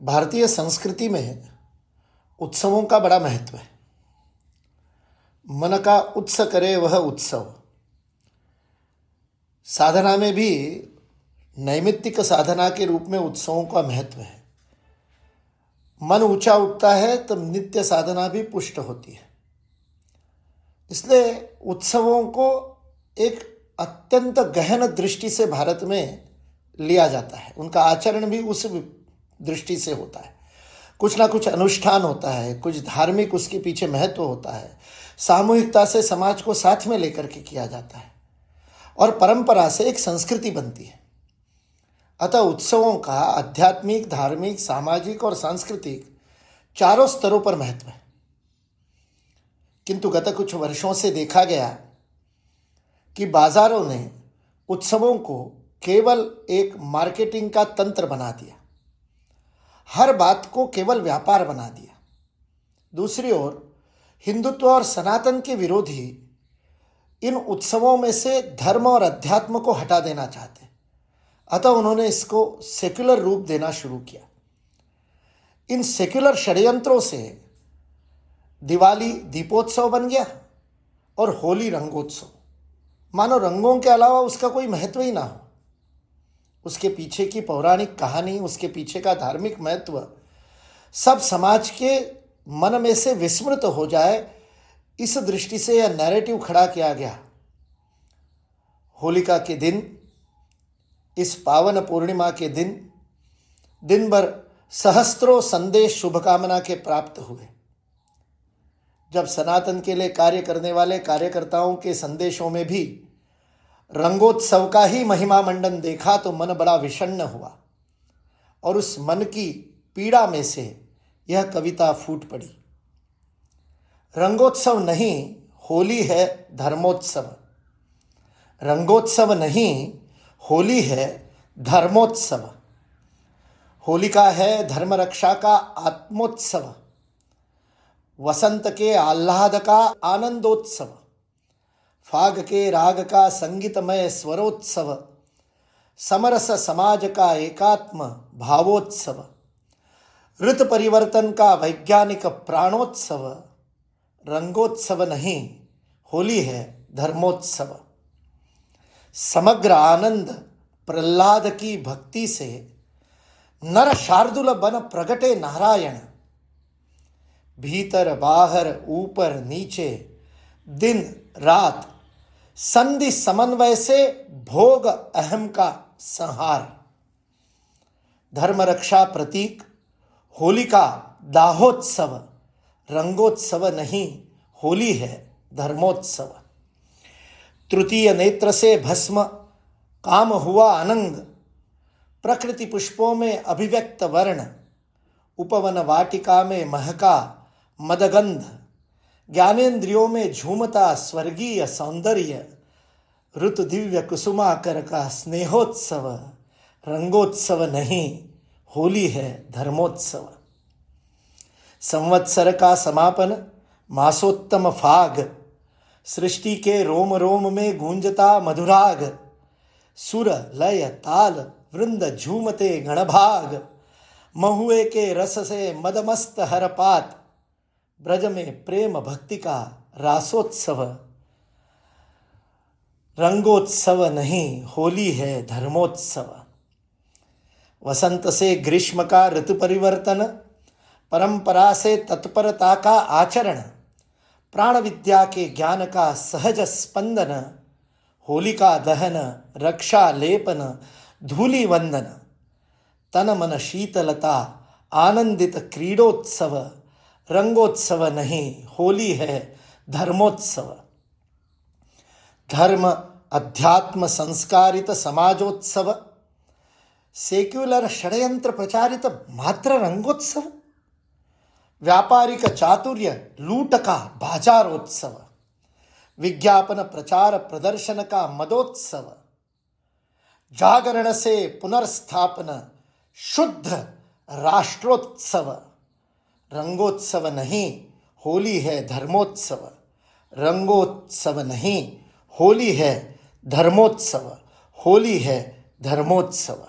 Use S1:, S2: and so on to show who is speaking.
S1: भारतीय संस्कृति में उत्सवों का बड़ा महत्व है। मन का उत्स करे वह उत्सव। साधना में भी नैमित्तिक साधना के रूप में उत्सवों का महत्व है। मन ऊंचा उठता है तब नित्य साधना भी पुष्ट होती है। इसलिए उत्सवों को एक अत्यंत गहन दृष्टि से भारत में लिया जाता है। उनका आचरण भी उस दृष्टि से होता है। कुछ ना कुछ अनुष्ठान होता है, कुछ धार्मिक उसके पीछे महत्व होता है। सामूहिकता से समाज को साथ में लेकर के किया जाता है और परंपरा से एक संस्कृति बनती है। अतः उत्सवों का आध्यात्मिक, धार्मिक, सामाजिक और सांस्कृतिक चारों स्तरों पर महत्व है। किंतु गत कुछ वर्षों से देखा गया कि बाजारों ने उत्सवों को केवल एक मार्केटिंग का तंत्र बना दिया। हर बात को केवल व्यापार बना दिया। दूसरी ओर हिंदुत्व और सनातन के विरोधी इन उत्सवों में से धर्म और अध्यात्म को हटा देना चाहते। अतः उन्होंने इसको सेक्युलर रूप देना शुरू किया। इन सेक्युलर षड्यंत्रों से दिवाली दीपोत्सव बन गया और होली रंगोत्सव। मानो रंगों के अलावा उसका कोई महत्व ही ना हो। उसके पीछे की पौराणिक कहानी, उसके पीछे का धार्मिक महत्व सब समाज के मन में से विस्मृत हो जाए, इस दृष्टि से यह नैरेटिव खड़ा किया गया। होलिका के दिन, इस पावन पूर्णिमा के दिन भर सहस्त्रों संदेश शुभकामना के प्राप्त हुए। जब सनातन के लिए कार्य करने वाले कार्यकर्ताओं के संदेशों में भी रंगोत्सव का ही महिमा मंडन देखा तो मन बड़ा विषण्ण हुआ और उस मन की पीड़ा में से यह कविता फूट पड़ी। रंगोत्सव नहीं, होली है धर्मोत्सव। रंगोत्सव नहीं, होली है धर्मोत्सव। होलिका है धर्म रक्षा का आत्मोत्सव, वसंत के आह्लाद का आनंदोत्सव, फाग के राग का संगीतमय स्वरोत्सव, समरस समाज का एकात्म भावोत्सव, ऋतु परिवर्तन का वैज्ञानिक प्राणोत्सव। रंगोत्सव नहीं, होली है धर्मोत्सव। समग्र आनंद प्रहलाद की भक्ति से नर शार्दुल बन प्रगटे नारायण। भीतर बाहर ऊपर नीचे दिन रात संधि समन्वय से भोग अहम का संहार। धर्म रक्षा प्रतीक होलिका दाहोत्सव। रंगोत्सव नहीं, होली है धर्मोत्सव। तृतीय नेत्र से भस्म काम हुआ अनंग। प्रकृति पुष्पों में अभिव्यक्त वर्ण। उपवन वाटिका में महका मदगंध। ज्ञानेन्द्रियों में झूमता स्वर्गीय सौंदर्य। ऋतु दिव्य कुसुमाकर का स्नेहोत्सव। रंगोत्सव नहीं, होली है धर्मोत्सव। संवत्सर का समापन मासोत्तम फाग। सृष्टि के रोम रोम में गूंजता मधुराग। सुर लय ताल वृंद झूमते गणभाग। महुए के रस से मदमस्त हरपात। ब्रज में प्रेम भक्ति का रासोत्सव। रंगोत्सव नहीं, होली है धर्मोत्सव। वसंत से ग्रीष्म का ऋतु परिवर्तन, परंपरा से तत्परता का आचरण, प्राण विद्या के ज्ञान का सहज स्पंदन। होलिका दहन, रक्षा लेपन, धूलि वंदन। तन मन शीतलता, आनंदित क्रीडोत्सव। रंगोत्सव नहीं, होली है धर्मोत्सव। धर्म अध्यात्म संस्कारित समाजोत्सव। सेक्युलर षड्यंत्र प्रचारित मात्र रंगोत्सव। व्यापारिक चातुर्य लूट का बाजारोत्सव। विज्ञापन प्रचार प्रदर्शन का मदोत्सव। जागरण से पुनर्स्थापन शुद्ध राष्ट्रोत्सव। रंगोत्सव नहीं, होली है धर्मोत्सव। रंगोत्सव नहीं, होली है धर्मोत्सव। होली है धर्मोत्सव।